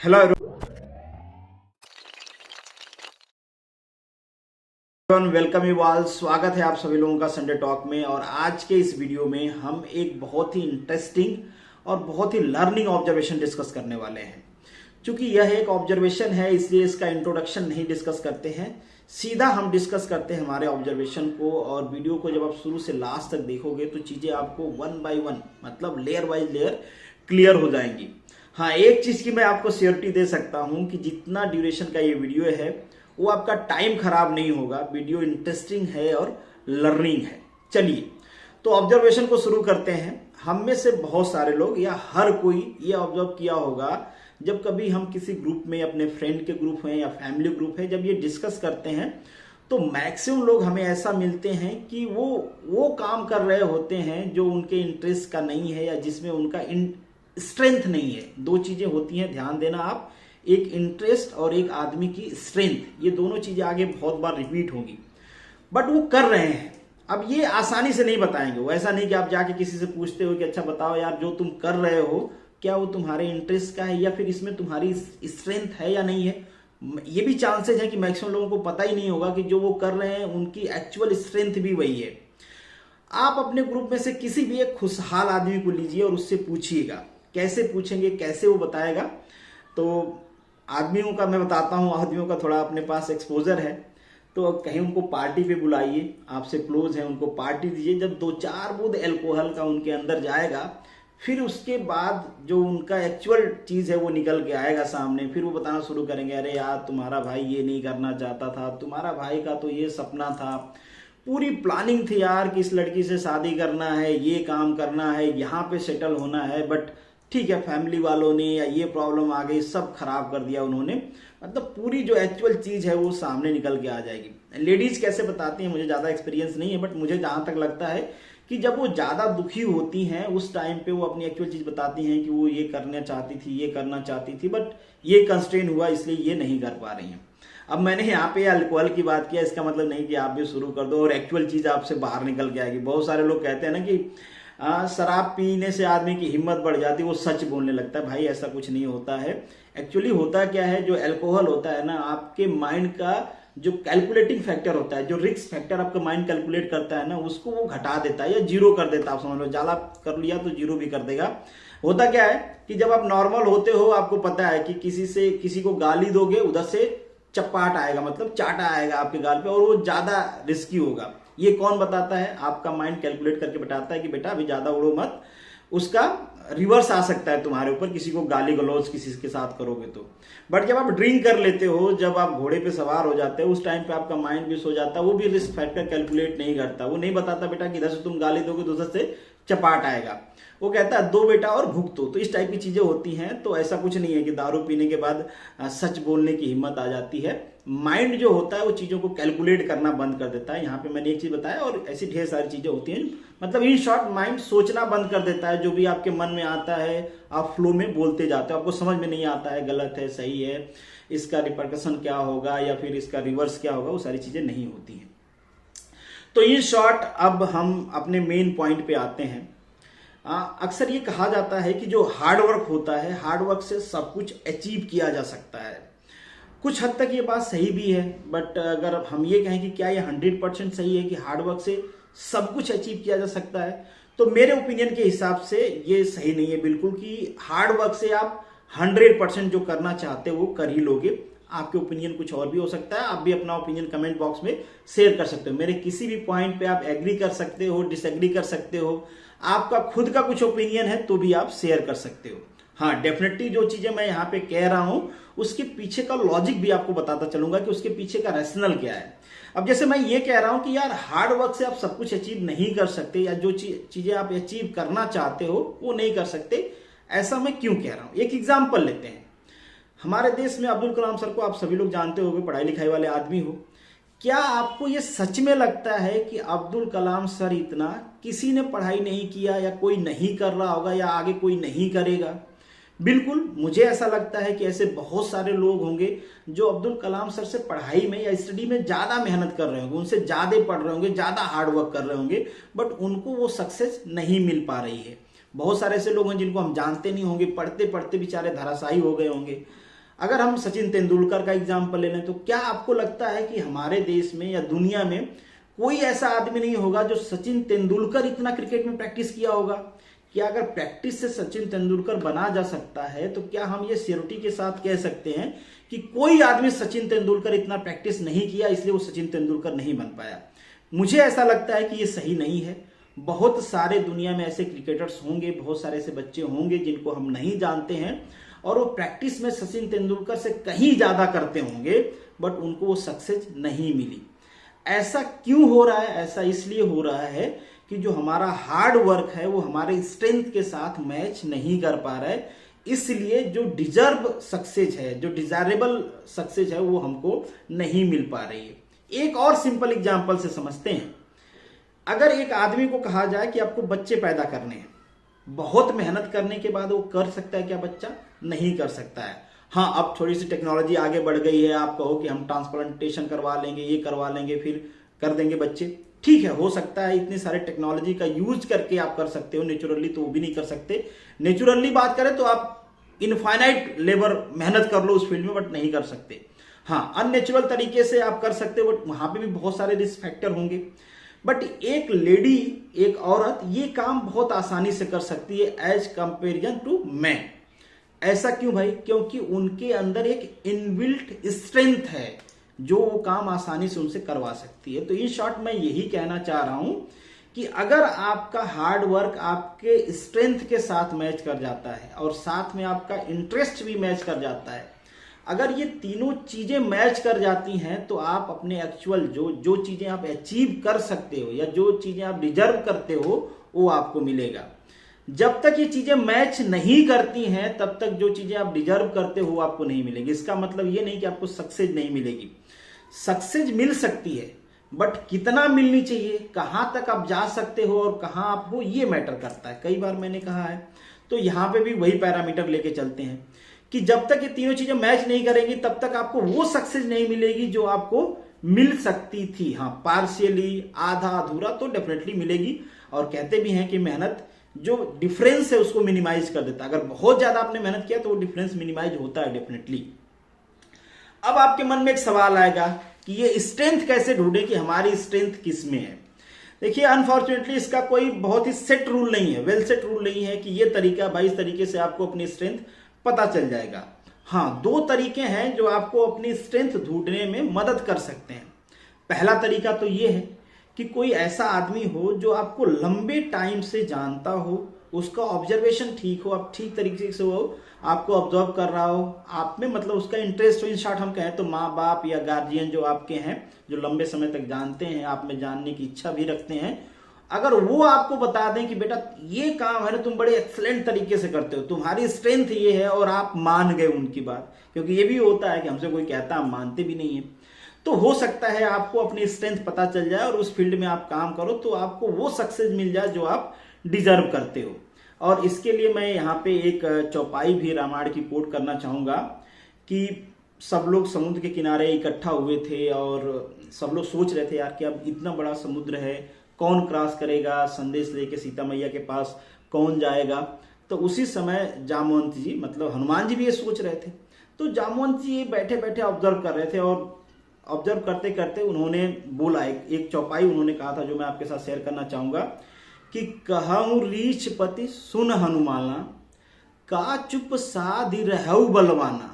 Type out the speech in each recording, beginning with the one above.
Hello everyone, welcome you all. स्वागत है आप सभी लोगों का संडे टॉक में। और आज के इस वीडियो में हम एक बहुत ही इंटरेस्टिंग और बहुत ही लर्निंग ऑब्जर्वेशन डिस्कस करने वाले हैं। क्योंकि यह एक ऑब्जर्वेशन है इसलिए इसका इंट्रोडक्शन नहीं डिस्कस करते हैं, सीधा हम डिस्कस करते हैं हमारे ऑब्जर्वेशन को। और वीडियो को जब आप शुरू से लास्ट तक देखोगे तो चीजें आपको वन बाय वन मतलब लेयर बाय लेयर क्लियर हो जाएंगी। हाँ, एक चीज की मैं आपको श्योरिटी दे सकता हूं कि जितना ड्यूरेशन का ये वीडियो है वो आपका टाइम खराब नहीं होगा। वीडियो इंटरेस्टिंग है और लर्निंग है। चलिए तो ऑब्जर्वेशन को शुरू करते हैं। हम में से बहुत सारे लोग या हर कोई ये ऑब्जर्व किया होगा, जब कभी हम किसी ग्रुप में, अपने फ्रेंड के ग्रुप में या फैमिली ग्रुप है, जब ये डिस्कस करते हैं तो मैक्सिमम लोग हमें ऐसा मिलते हैं कि वो काम कर रहे होते हैं जो उनके इंटरेस्ट का नहीं है या जिसमें उनका स्ट्रेंथ नहीं है। दो चीजें होती हैं, ध्यान देना आप, एक इंटरेस्ट और एक आदमी की स्ट्रेंथ। ये दोनों चीजें आगे बहुत बार रिपीट होंगी, बट वो कर रहे हैं। अब ये आसानी से नहीं बताएंगे वो, ऐसा नहीं कि आप जाके किसी से पूछते हो कि अच्छा बताओ यार जो तुम कर रहे हो क्या वो तुम्हारे इंटरेस्ट का है या फिर इसमें तुम्हारी स्ट्रेंथ है या नहीं है। ये भी चांसेस है कि मैक्सिमम लोगों को पता ही नहीं होगा कि जो वो कर रहे हैं उनकी एक्चुअल स्ट्रेंथ भी वही है। आप अपने ग्रुप में से किसी भी एक खुशहाल आदमी को लीजिए और उससे पूछिएगा। कैसे पूछेंगे, कैसे वो बताएगा, तो आदमियों का मैं बताता हूँ। आदमियों का थोड़ा अपने पास एक्सपोजर है, तो कहीं उनको पार्टी पे बुलाइए, आपसे क्लोज है, उनको पार्टी दीजिए। जब 2-4 बूंद एल्कोहल का उनके अंदर जाएगा, फिर उसके बाद जो उनका एक्चुअल चीज है वो निकल के आएगा सामने। फिर वो बताना शुरू करेंगे, अरे यार तुम्हारा भाई ये नहीं करना चाहता था, तुम्हारा भाई का तो ये सपना था, पूरी प्लानिंग थी यार कि इस लड़की से शादी करना है, ये काम करना है, यहाँ पे सेटल होना है, बट ठीक है फैमिली वालों ने या ये प्रॉब्लम आ गई, सब खराब कर दिया उन्होंने। मतलब पूरी जो एक्चुअल चीज है वो सामने निकल के आ जाएगी। लेडीज कैसे बताती हैं मुझे ज्यादा एक्सपीरियंस नहीं है, बट मुझे जहां तक लगता है कि जब वो ज्यादा दुखी होती हैं उस टाइम पे वो अपनी एक्चुअल चीज बताती हैं कि वो ये करना चाहती थी, ये करना चाहती थी, बट ये कंस्ट्रेन हुआ इसलिए ये नहीं कर पा रही हैं। अब मैंने यहाँ पे अल्कोहल की बात किया, इसका मतलब नहीं कि आप भी शुरू कर दो और एक्चुअल चीज आपसे बाहर निकल के आएगी। बहुत सारे लोग कहते हैं ना कि शराब पीने से आदमी की हिम्मत बढ़ जाती है, वो सच बोलने लगता है। भाई ऐसा कुछ नहीं होता है। एक्चुअली होता क्या है, जो अल्कोहल होता है ना, आपके माइंड का जो कैलकुलेटिंग फैक्टर होता है, जो रिस्क फैक्टर आपका माइंड कैलकुलेट करता है ना, उसको वो घटा देता है या जीरो कर देता है। आप समझ लो, ज्यादा कर लिया तो जीरो भी कर देगा। होता क्या है कि जब आप नॉर्मल होते हो, आपको पता है कि किसी को गाली दोगे, उधर से चपाट आएगा, मतलब चाटा आएगा आपके गाल पे, और वो ज्यादा रिस्की होगा। ये कौन बताता है? आपका माइंड कैलकुलेट करके बताता है कि बेटा अभी ज्यादा उड़ो मत, उसका रिवर्स आ सकता है तुम्हारे ऊपर, किसी को गाली गलौज किसी के साथ करोगे तो। बट जब आप ड्रिंक कर लेते हो, जब आप घोड़े पे सवार हो जाते हो, उस टाइम पे आपका माइंड भी सो जाता है, वो भी रिस्क फैक्टर कैलकुलेट नहीं करता। वो नहीं बताता बेटा कि इधर से तुम गाली दोगे तो उधर से चपाट आएगा। वो कहता है दो बेटा और भुगतो। तो इस टाइप की चीजें होती हैं। तो ऐसा कुछ नहीं है कि दारू पीने के बाद सच बोलने की हिम्मत आ जाती है। माइंड जो होता है वो चीजों को कैलकुलेट करना बंद कर देता है। यहाँ पे मैंने एक चीज बताया और ऐसी ढेर सारी चीजें होती हैं। मतलब इन शॉर्ट, माइंड सोचना बंद कर देता है। जो भी आपके मन में आता है आप फ्लो में बोलते जाते हो, आपको समझ में नहीं आता है गलत है सही है, इसका रिपरकशन क्या होगा या फिर इसका रिवर्स क्या होगा, वो सारी चीजें नहीं होती हैं। तो इन शॉर्ट अब हम अपने मेन पॉइंट पे आते हैं। अक्सर ये कहा जाता है कि जो हार्ड वर्क होता है, हार्ड वर्क से सब कुछ अचीव किया जा सकता है। कुछ हद तक ये बात सही भी है, बट अगर हम ये कहें कि क्या ये 100% सही है कि हार्ड वर्क से सब कुछ अचीव किया जा सकता है, तो मेरे ओपिनियन के हिसाब से ये सही नहीं है बिल्कुल कि हार्ड वर्क से आप 100% जो करना चाहते हो वो कर ही लोगे। आपके ओपिनियन कुछ और भी हो सकता है। आप भी अपना ओपिनियन कमेंट बॉक्स में शेयर कर सकते हो। मेरे किसी भी पॉइंट पे आप एग्री कर सकते हो, डिसएग्री कर सकते हो। आपका खुद का कुछ ओपिनियन है तो भी आप शेयर कर सकते हो। हाँ, डेफिनेटली जो चीजें मैं यहाँ पे कह रहा हूं उसके पीछे का लॉजिक भी आपको बताता चलूंगा कि उसके पीछे का रैशनल क्या है। अब जैसे मैं ये कह रहा हूं कि यार हार्ड वर्क से आप सब कुछ अचीव नहीं कर सकते, या जो चीजें आप अचीव करना चाहते हो वो नहीं कर सकते, ऐसा मैं क्यों कह रहा हूं। एक एग्जाम्पल लेते हैं। हमारे देश में अब्दुल कलाम सर को आप सभी लोग जानते होंगे, पढ़ाई लिखाई वाले आदमी हो। क्या आपको ये सच में लगता है कि अब्दुल कलाम सर इतना, किसी ने पढ़ाई नहीं किया या कोई नहीं कर रहा होगा या आगे कोई नहीं करेगा? बिल्कुल, मुझे ऐसा लगता है कि ऐसे बहुत सारे लोग होंगे जो अब्दुल कलाम सर से पढ़ाई में या स्टडी में ज्यादा मेहनत कर रहे होंगे, उनसे ज्यादा पढ़ रहे होंगे, ज्यादा हार्ड वर्क कर रहे होंगे, बट उनको वो सक्सेस नहीं मिल पा रही है। बहुत सारे ऐसे लोग हैं जिनको हम जानते नहीं होंगे, पढ़ते पढ़ते बेचारे धराशायी हो गए होंगे। अगर हम सचिन तेंदुलकर का एग्जाम्पल ले लें तो क्या आपको लगता है कि हमारे देश में या दुनिया में कोई ऐसा आदमी नहीं होगा जो सचिन तेंदुलकर इतना क्रिकेट में प्रैक्टिस किया होगा? क्या अगर प्रैक्टिस से सचिन तेंदुलकर बना जा सकता है तो क्या हम ये श्योरिटी के साथ कह सकते हैं कि कोई आदमी सचिन तेंदुलकर इतना प्रैक्टिस नहीं किया इसलिए वो सचिन तेंदुलकर नहीं बन पाया? मुझे ऐसा लगता है कि ये सही नहीं है। बहुत सारे दुनिया में ऐसे क्रिकेटर्स होंगे, बहुत सारे ऐसे बच्चे होंगे जिनको हम नहीं जानते हैं और वो प्रैक्टिस में सचिन तेंदुलकर से कहीं ज्यादा करते होंगे, बट उनको वो सक्सेस नहीं मिली। ऐसा क्यों हो रहा है? ऐसा इसलिए हो रहा है कि जो हमारा हार्ड वर्क है वो हमारे स्ट्रेंथ के साथ मैच नहीं कर पा रहा है, इसलिए जो डिजर्व सक्सेस है, जो डिजायरेबल सक्सेस है वो हमको नहीं मिल पा रही है। एक और सिंपल एग्जांपल से समझते हैं। अगर एक आदमी को कहा जाए कि आपको बच्चे पैदा करने हैं, बहुत मेहनत करने के बाद वो कर सकता है क्या बच्चा? नहीं कर सकता है। हाँ, अब थोड़ी सी टेक्नोलॉजी आगे बढ़ गई है, आप कहो कि हम ट्रांसप्लांटेशन करवा लेंगे, ये करवा लेंगे, फिर कर देंगे बच्चे। ठीक है, हो सकता है, इतनी सारे टेक्नोलॉजी का यूज करके आप कर सकते हो। नेचुरली तो वो भी नहीं कर सकते। नेचुरली बात करें तो आप इनफाइनाइट लेबर मेहनत कर लो उस फील्ड में, बट नहीं कर सकते। हाँ, अननेचुरल तरीके से आप कर सकते हो, बट वहां पे भी बहुत सारे रिस्क फैक्टर होंगे। बट एक लेडी, एक औरत ये काम बहुत आसानी से कर सकती है एज कंपेरिजन टू मैन। ऐसा क्यों भाई? क्योंकि उनके अंदर एक इनबिल्ट स्ट्रेंथ है जो वो काम आसानी से उनसे करवा सकती है। तो इन शॉर्ट मैं यही कहना चाह रहा हूं कि अगर आपका हार्ड वर्क आपके स्ट्रेंथ के साथ मैच कर जाता है और साथ में आपका इंटरेस्ट भी मैच कर जाता है, अगर ये तीनों चीजें मैच कर जाती हैं तो आप अपने एक्चुअल जो चीजें आप अचीव कर सकते हो या जो चीजें आप डिजर्व करते हो वो आपको मिलेगा। जब तक ये चीजें मैच नहीं करती हैं तब तक जो चीजें आप डिजर्व करते हो आपको नहीं मिलेगी। इसका मतलब ये नहीं कि आपको सक्सेस नहीं मिलेगी, सक्सेस मिल सकती है, बट कितना मिलनी चाहिए, कहां तक आप जा सकते हो और कहां आप हो, ये मैटर करता है। कई बार मैंने कहा है, तो यहां पे भी वही पैरामीटर लेके चलते हैं कि जब तक ये तीनों चीजें मैच नहीं करेंगी तब तक आपको वो सक्सेस नहीं मिलेगी जो आपको मिल सकती थी। हाँ, पार्शियली, आधा अधूरा तो डेफिनेटली मिलेगी। और कहते भी हैं कि मेहनत जो डिफरेंस है उसको मिनिमाइज कर देता है। अगर बहुत ज्यादा आपने मेहनत किया तो वो डिफरेंस मिनिमाइज होता है डेफिनेटली। अब आपके मन में एक सवाल आएगा कि ये स्ट्रेंथ कैसे ढूंढे कि हमारी स्ट्रेंथ किस में है। देखिए, अनफॉर्चुनेटली इसका कोई बहुत ही सेट रूल नहीं है, वेल सेट रूल नहीं है कि ये तरीका भाई इस तरीके से आपको अपनी स्ट्रेंथ पता चल जाएगा। हाँ, दो तरीके हैं जो आपको अपनी स्ट्रेंथ ढूंढने में मदद कर सकते हैं। पहला तरीका तो ये है कि कोई ऐसा आदमी हो जो आपको लंबे टाइम से जानता हो, उसका ऑब्जर्वेशन ठीक हो, आप ठीक तरीके से हो, आपको ऑब्जर्व कर रहा हो, आप में मतलब उसका इंटरेस्ट हो। इन शॉर्ट हम कहें तो माँ बाप या गार्जियन जो आपके हैं, जो लंबे समय तक जानते हैं, आप में जानने की इच्छा भी रखते हैं, अगर वो आपको बता दें कि बेटा ये काम है ना तुम बड़े एक्सलेंट तरीके से करते हो, तुम्हारी स्ट्रेंथ ये है, और आप मान गए उनकी बात, क्योंकि ये भी होता है कि हमसे कोई कहता हम मानते भी नहीं है, तो हो सकता है आपको अपनी स्ट्रेंथ पता चल जाए और उस फील्ड में आप काम करो तो आपको वो सक्सेस मिल जाए जो आप डिजर्व करते हो। और इसके लिए मैं यहाँ पे एक चौपाई भी रामायण की कोट करना चाहूंगा कि सब लोग समुद्र के किनारे इकट्ठा हुए थे और सब लोग सोच रहे थे यार कि अब इतना बड़ा समुद्र है, कौन क्रॉस करेगा, संदेश लेके सीता मैया के पास कौन जाएगा। तो उसी समय जामवंत जी, मतलब हनुमान जी भी ये सोच रहे थे। तो जामवंत जी बैठे बैठे ऑब्जर्व कर रहे थे और ऑब्जर्व करते करते उन्होंने बोला, एक चौपाई उन्होंने कहा था जो मैं आपके साथ शेयर करना चाहूंगा कि कहूं रीछ पति सुन हनुमाना, का चुप साधि रहु बलवाना,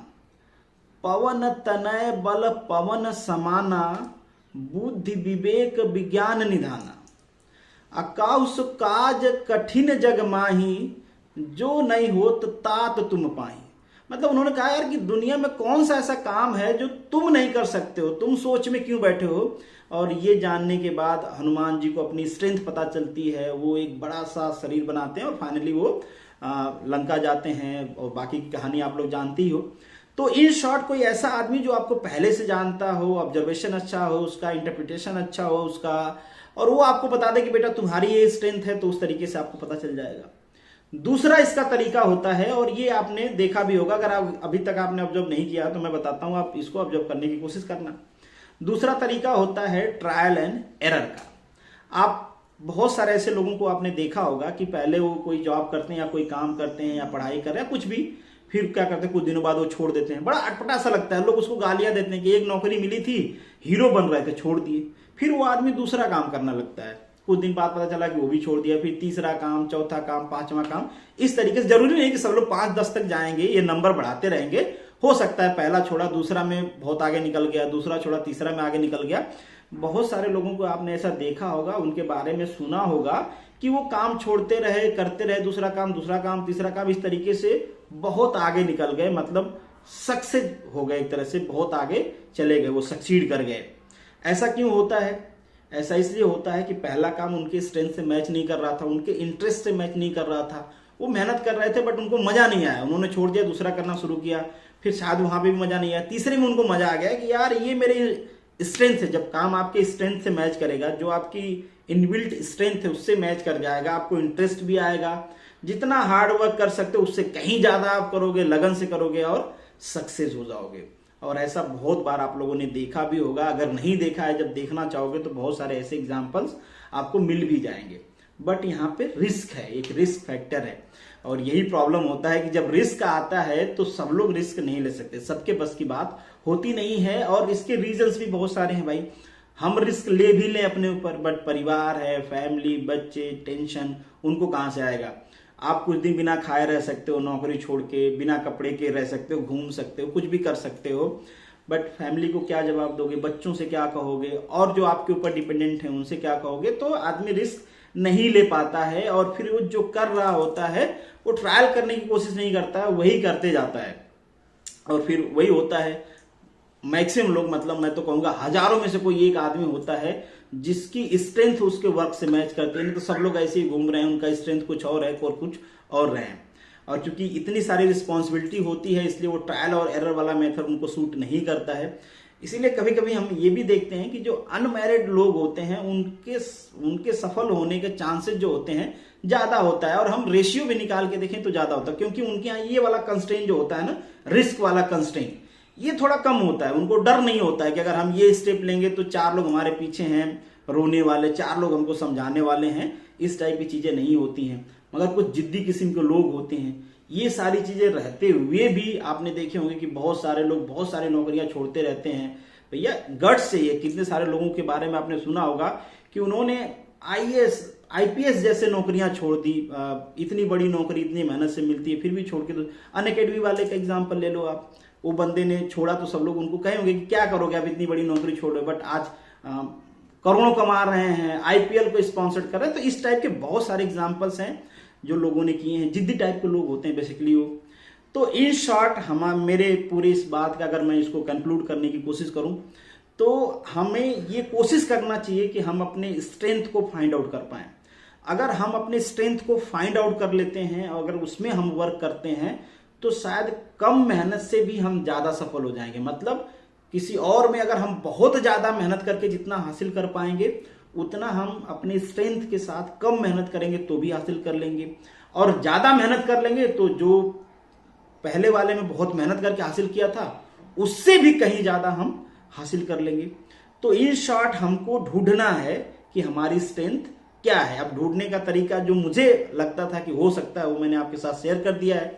पवन तनय बल पवन समाना, बुद्धि विवेक विज्ञान निधाना, अकाउस काज कठिन जग माही, जो नहीं होत तात तुम पाही। मतलब उन्होंने कहा यार कि दुनिया में कौन सा ऐसा काम है जो तुम नहीं कर सकते हो, तुम सोच में क्यों बैठे हो। और ये जानने के बाद हनुमान जी को अपनी स्ट्रेंथ पता चलती है, वो एक बड़ा सा शरीर बनाते हैं और फाइनली वो लंका जाते हैं, और बाकी की कहानी आप लोग जानती ही हो। तो इन शॉर्ट कोई ऐसा आदमी जो आपको पहले से जानता हो, ऑब्जर्वेशन अच्छा हो, उसका इंटरप्रिटेशन अच्छा हो उसका, और वो आपको बता दे कि बेटा तुम्हारी ये स्ट्रेंथ है, तो उस तरीके से आपको पता चल जाएगा। दूसरा इसका तरीका होता है, और ये आपने देखा भी होगा, अगर आप अभी तक आपने ऑब्जर्व नहीं किया तो मैं बताता हूं, आप इसको ऑब्जर्व करने की कोशिश करना। दूसरा तरीका होता है ट्रायल एंड एरर का। आप बहुत सारे ऐसे लोगों को आपने देखा होगा कि पहले वो कोई जॉब करते हैं या कोई काम करते हैं या पढ़ाई कर रहे हैं कुछ भी, फिर क्या करते हैं, कुछ दिनों बाद वो छोड़ देते हैं। बड़ा अटपटा सा लगता है। लोग उसको गालियां देते हैं कि एक नौकरी मिली थी, हीरो बन रहे थे, छोड़ दिए। फिर वो आदमी दूसरा काम करना लगता है, कुछ दिन बाद पता चला कि वो भी छोड़ दिया, फिर तीसरा काम, चौथा काम, पांचवा काम। इस तरीके से जरूरी नहीं कि सब लोग 5-10 तक जाएंगे, ये नंबर बढ़ाते रहेंगे। हो सकता है पहला छोड़ा, दूसरा में बहुत आगे निकल गया, दूसरा छोड़ा, तीसरा में आगे निकल गया। बहुत सारे लोगों को आपने ऐसा देखा होगा, उनके बारे में सुना होगा कि वो काम छोड़ते रहे, करते रहे, दूसरा काम, तीसरा काम, इस तरीके से बहुत आगे निकल गए, मतलब सक्सेस हो गए, एक तरह से बहुत आगे चले गए, वो सक्सीड कर गए। ऐसा क्यों होता है? ऐसा इसलिए होता है कि पहला काम उनके स्ट्रेंथ से मैच नहीं कर रहा था, उनके इंटरेस्ट से मैच नहीं कर रहा था। वो मेहनत कर रहे थे बट उनको मजा नहीं आया, उन्होंने छोड़ दिया, दूसरा करना शुरू किया, फिर शायद वहां पे भी मजा नहीं आया, तीसरे में उनको मजा आ गया कि यार ये मेरे स्ट्रेंथ है। जब काम आपके स्ट्रेंथ से मैच करेगा, जो आपकी इनबिल्ट स्ट्रेंथ है उससे मैच कर जाएगा, आपको इंटरेस्ट भी आएगा, जितना हार्ड वर्क कर सकते हो उससे कहीं ज्यादा आप करोगे, लगन से करोगे और सक्सेस हो जाओगे। और ऐसा बहुत बार आप लोगों ने देखा भी होगा। अगर नहीं देखा है, जब देखना चाहोगे तो बहुत सारे ऐसे एग्जाम्पल्स आपको मिल भी जाएंगे। बट यहाँ पे रिस्क है, एक रिस्क फैक्टर है, और यही प्रॉब्लम होता है कि जब रिस्क आता है तो सब लोग रिस्क नहीं ले सकते, सबके बस की बात होती नहीं है। और इसके रीजंस भी बहुत सारे हैं भाई। हम रिस्क ले भी लें अपने ऊपर, बट परिवार है, फैमिली, बच्चे, टेंशन, उनको कहां से आएगा? आप कुछ दिन बिना खाए रह सकते हो, नौकरी छोड़ के, बिना कपड़े के रह सकते हो, घूम सकते हो, कुछ भी कर सकते हो, बट फैमिली को क्या जवाब दोगे? बच्चों से क्या कहोगे? और जो आपके ऊपर डिपेंडेंट है उनसे क्या कहोगे? तो आदमी रिस्क नहीं ले पाता है, और फिर वो जो कर रहा होता है वो ट्रायल करने की कोशिश नहीं करता है, वही करते जाता है। और फिर वही होता है, मैक्सिमम लोग, मतलब मैं तो कहूंगा हजारों में से कोई एक आदमी होता है जिसकी स्ट्रेंथ उसके वर्क से मैच करते हैं। नहीं तो सब लोग ऐसे ही घूम रहे हैं, उनका स्ट्रेंथ कुछ और है और कुछ और रहे हैं। और चूंकि इतनी सारी रिस्पॉन्सिबिलिटी होती है, इसलिए वो ट्रायल और एरर वाला मेथड उनको सूट नहीं करता है। इसीलिए कभी कभी हम ये भी देखते हैं कि जो अनमैरिड लोग होते हैं उनके सफल होने के चांसेस जो होते हैं ज्यादा होता है। और हम रेशियो भी निकाल के देखें तो ज्यादा होता है, क्योंकि उनके यहाँ ये वाला कंस्ट्रेंट जो होता है ना, रिस्क वाला कंस्ट्रेंट, ये थोड़ा कम होता है। उनको डर नहीं होता है कि अगर हम ये स्टेप लेंगे तो 4 लोग हमारे पीछे हैं रोने वाले, 4 लोग हमको समझाने वाले हैं, इस टाइप की चीजें नहीं होती हैं। मगर कुछ जिद्दी किस्म के लोग होते हैं, ये सारी चीजें रहते हुए भी आपने देखे होंगे कि बहुत सारे लोग बहुत सारी नौकरियां छोड़ते रहते हैं। भैया गट्स से, ये कितने सारे लोगों के बारे में आपने सुना होगा कि उन्होंने IPS जैसे नौकरियां छोड़ दी। इतनी बड़ी नौकरी इतनी मेहनत से मिलती है, फिर भी छोड़ के। तो अनअकैडमी वाले का एग्जाम्पल ले लो आप, वो बंदे ने छोड़ा तो सब लोग उनको कहेंगे कि क्या करोगे आप, इतनी बड़ी नौकरी छोड़ो, बट आज करोड़ों कमा रहे हैं, IPL को स्पॉन्सर कर रहे हैं। तो इस टाइप के बहुत सारे एग्जाम्पल्स हैं जो लोगों ने किए हैं। जिद्दी टाइप के लोग होते हैं बेसिकली वो। तो इन शॉर्ट मेरे पूरी इस बात का अगर मैं इसको कंक्लूड करने की कोशिश करूं तो हमें ये कोशिश करना चाहिए कि हम अपने स्ट्रेंथ को फाइंड आउट कर पाएं। अगर हम अपने स्ट्रेंथ को फाइंड आउट कर लेते हैं और अगर उसमें हम वर्क करते हैं तो शायद कम मेहनत से भी हम ज्यादा सफल हो जाएंगे। मतलब किसी और में अगर हम बहुत ज्यादा मेहनत करके जितना हासिल कर पाएंगे उतना हम अपने स्ट्रेंथ के साथ कम मेहनत करेंगे तो भी हासिल कर लेंगे, और ज्यादा मेहनत कर लेंगे तो जो पहले वाले में बहुत मेहनत करके हासिल किया था उससे भी कहीं ज्यादा हम हासिल कर लेंगे। तो इन शॉर्ट हमको ढूंढना है कि हमारी स्ट्रेंथ क्या है। अब ढूंढने का तरीका जो मुझे लगता था कि हो सकता है वो मैंने आपके साथ शेयर कर दिया है।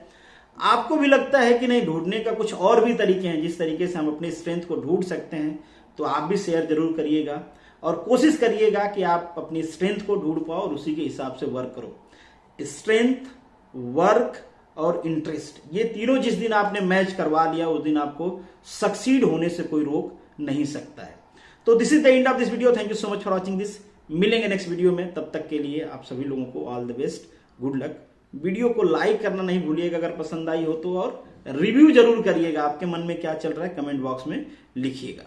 आपको भी लगता है कि नहीं, ढूंढने का कुछ और भी तरीके हैं जिस तरीके से हम अपनी स्ट्रेंथ को ढूंढ सकते हैं, तो आप भी शेयर जरूर करिएगा और कोशिश करिएगा कि आप अपनी स्ट्रेंथ को ढूंढ पाओ और उसी के हिसाब से वर्क करो। स्ट्रेंथ, वर्क और इंटरेस्ट, ये तीनों जिस दिन आपने मैच करवा लिया उस दिन आपको सक्सीड होने से कोई रोक नहीं सकता है। तो this is the end of this video. Thank you so much for watching this. मिलेंगे नेक्स्ट वीडियो में, तब तक के लिए आप सभी लोगों को all the best, good luck. Video को लाइक करना नहीं भूलिएगा अगर पसंद आई हो तो, और रिव्यू जरूर करिएगा, आपके मन में क्या चल रहा है कमेंट बॉक्स में लिखिएगा।